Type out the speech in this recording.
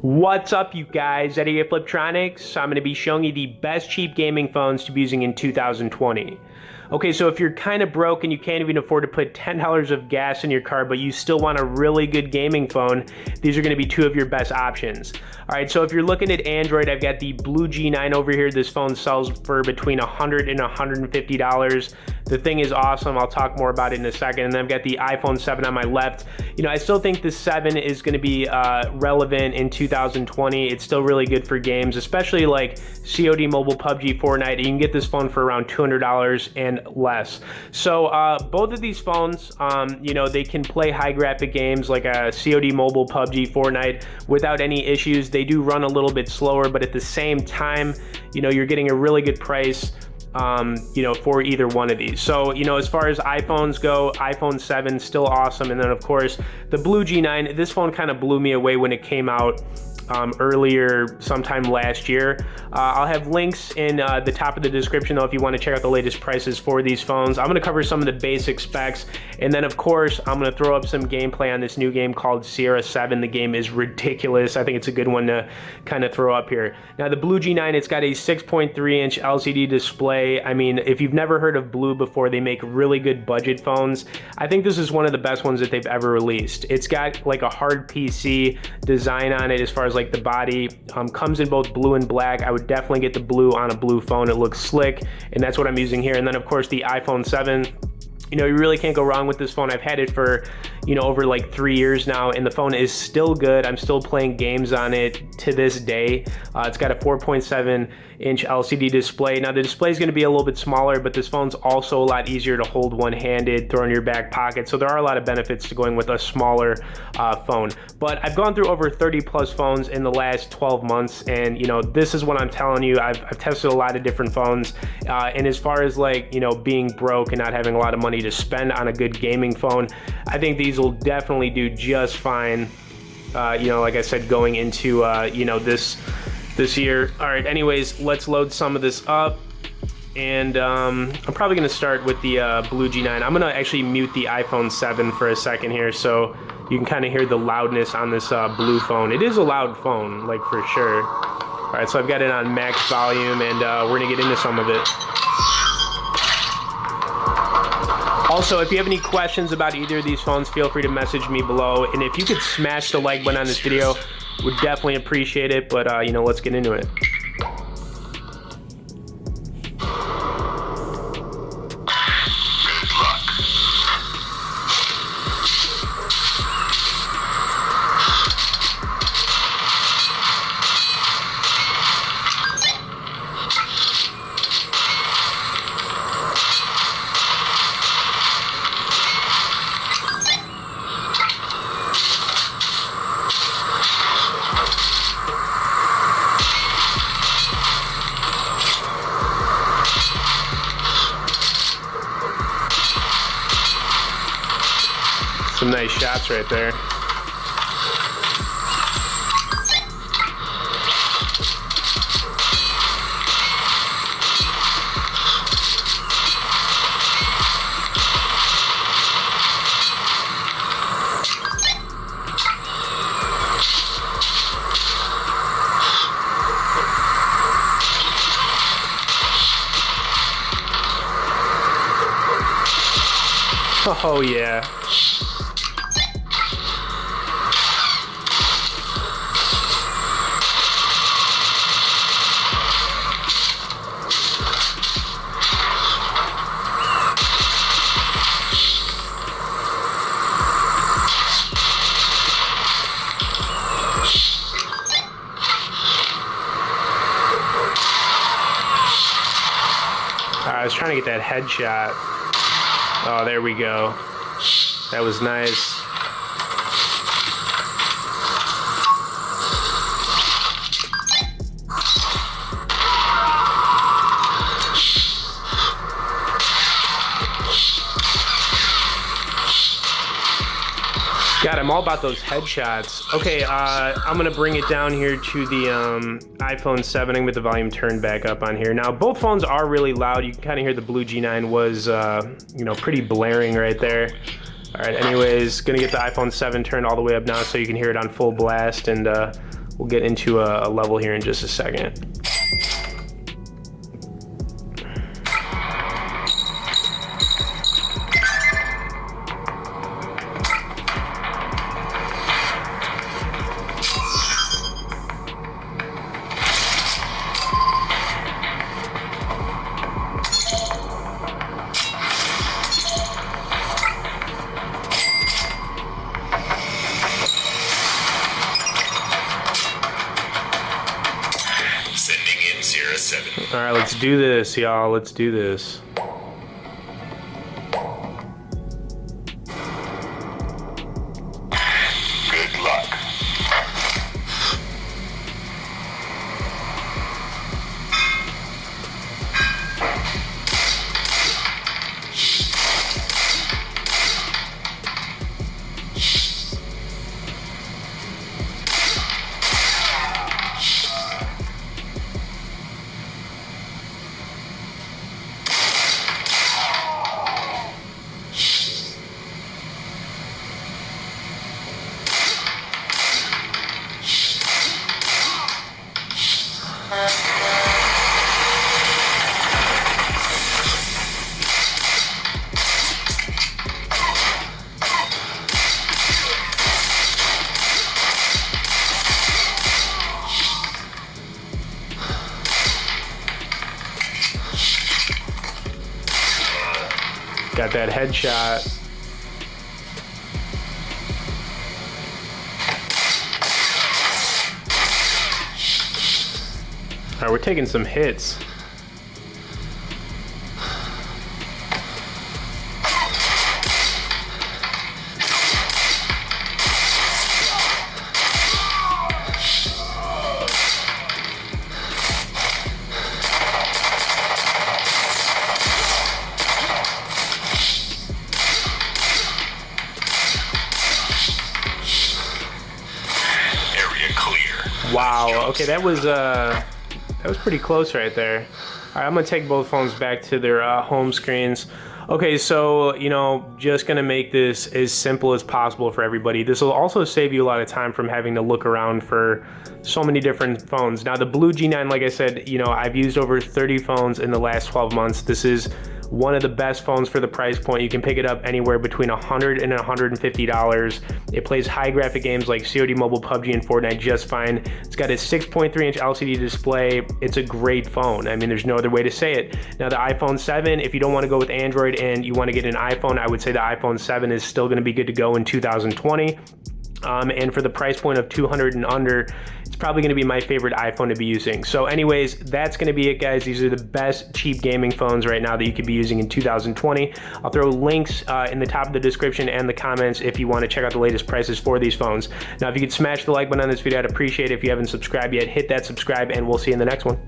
What's up, you guys? Eddie at Fliptroniks. I'm going to be showing you the best cheap gaming phones to be using in 2020. Okay, so if you're kind of broke and you can't even afford to put $10 of gas in your car, but you still want a really good gaming phone, these are going to be two of your best options. All right, so if you're looking at Android, I've got the Blue G9 over here. This phone sells for between $100 and $150. The thing is awesome. I'll talk more about it in a second. And then I've got the iPhone 7 on my left. You know, I still think the 7 is going to be relevant in 2020. It's still really good for games, especially like COD Mobile, PUBG, Fortnite. You can get this phone for around $200 and less. So both of these phones, you know, they can play high graphic games like a COD Mobile, PUBG, Fortnite without any issues. They do run a little bit slower, but at the same time, you know, you're getting a really good price, you know, for either one of these. So, you know, as far as iPhones go, iPhone 7 still awesome. And then of course the Blue G9, this phone kind of blew me away when it came out earlier sometime last year. I'll have links in the top of the description though if you want to check out the latest prices for these phones. I'm going to cover some of the basic specs, and then of course I'm going to throw up some gameplay on this new game called Sierra 7. The game is ridiculous. I think it's a good one to kind of throw up here. Now the Blue G9, it's got a 6.3-inch LCD display. I mean, if you've never heard of Blue before, they make really good budget phones. I think this is one of the best ones that they've ever released. It's got like a hard PC design on it as far as like the body, comes in both blue and black. I would definitely get the blue on a blue phone. It looks slick, and that's what I'm using here. And then of course the iPhone 7, you know, you really can't go wrong with this phone. I've had it for, you know, over like 3 years now, and the phone is still good. I'm still playing games on it to this day. It's got a 4.7-inch LCD display. Now the display is going to be a little bit smaller, but this phone's also a lot easier to hold one-handed, throw in your back pocket. So there are a lot of benefits to going with a smaller phone. But I've gone through over 30 plus phones in the last 12 months, and you know, this is what I'm telling you. I've tested a lot of different phones, and as far as like, you know, being broke and not having a lot of money to spend on a good gaming phone, I think these will definitely do just fine, you know, like I said, going into you know, this year. All right, anyways, let's load some of this up, and I'm probably going to start with the Blue G9. I'm going to actually mute the iPhone 7 for a second here so you can kind of hear the loudness on this blue phone. It is a loud phone, like, for sure. All right, so I've got it on max volume, and we're going to get into some of it. Also, if you have any questions about either of these phones, feel free to message me below. And if you could smash the like button on this video, would definitely appreciate it. But, you know, let's get into it. Some nice shots right there. Oh yeah. I was trying to get that headshot. Oh, there we go. That was nice. God, I'm all about those headshots. Okay, I'm gonna bring it down here to the iPhone 7 with the volume turned back up on here. Now, both phones are really loud. You can kind of hear the Blue G9 was, you know, pretty blaring right there. All right, anyways, gonna get the iPhone 7 turned all the way up now so you can hear it on full blast, and We'll get into a level here in just a second. All right, let's do this, y'all. Let's do this. Good luck. Got that headshot. All right, we're taking some hits. Wow, okay, that was pretty close right there. All right, I'm gonna take both phones back to their home screens. Okay, so, you know, just gonna make this as simple as possible for everybody. This will also save you a lot of time from having to look around for so many different phones. Now, the Blue G9, like I said, you know, I've used over 30 phones in the last 12 months. This is one of the best phones for the price point. You can pick it up anywhere between $100 and $150. It plays high graphic games like COD Mobile, PUBG, and Fortnite just fine. It's got a 6.3-inch LCD display. It's a great phone. I mean, there's no other way to say it. Now, the iPhone 7, if you don't want to go with Android and you want to get an iPhone, I would say the iPhone 7 is still going to be good to go in 2020. And for the price point of $200 and under, it's probably going to be my favorite iPhone to be using. So anyways, that's going to be it, guys. These are the best cheap gaming phones right now that you could be using in 2020. I'll throw links in the top of the description and the comments if you want to check out the latest prices for these phones. Now, if you could smash the like button on this video, I'd appreciate it. If you haven't subscribed yet, hit that subscribe, and we'll see you in the next one.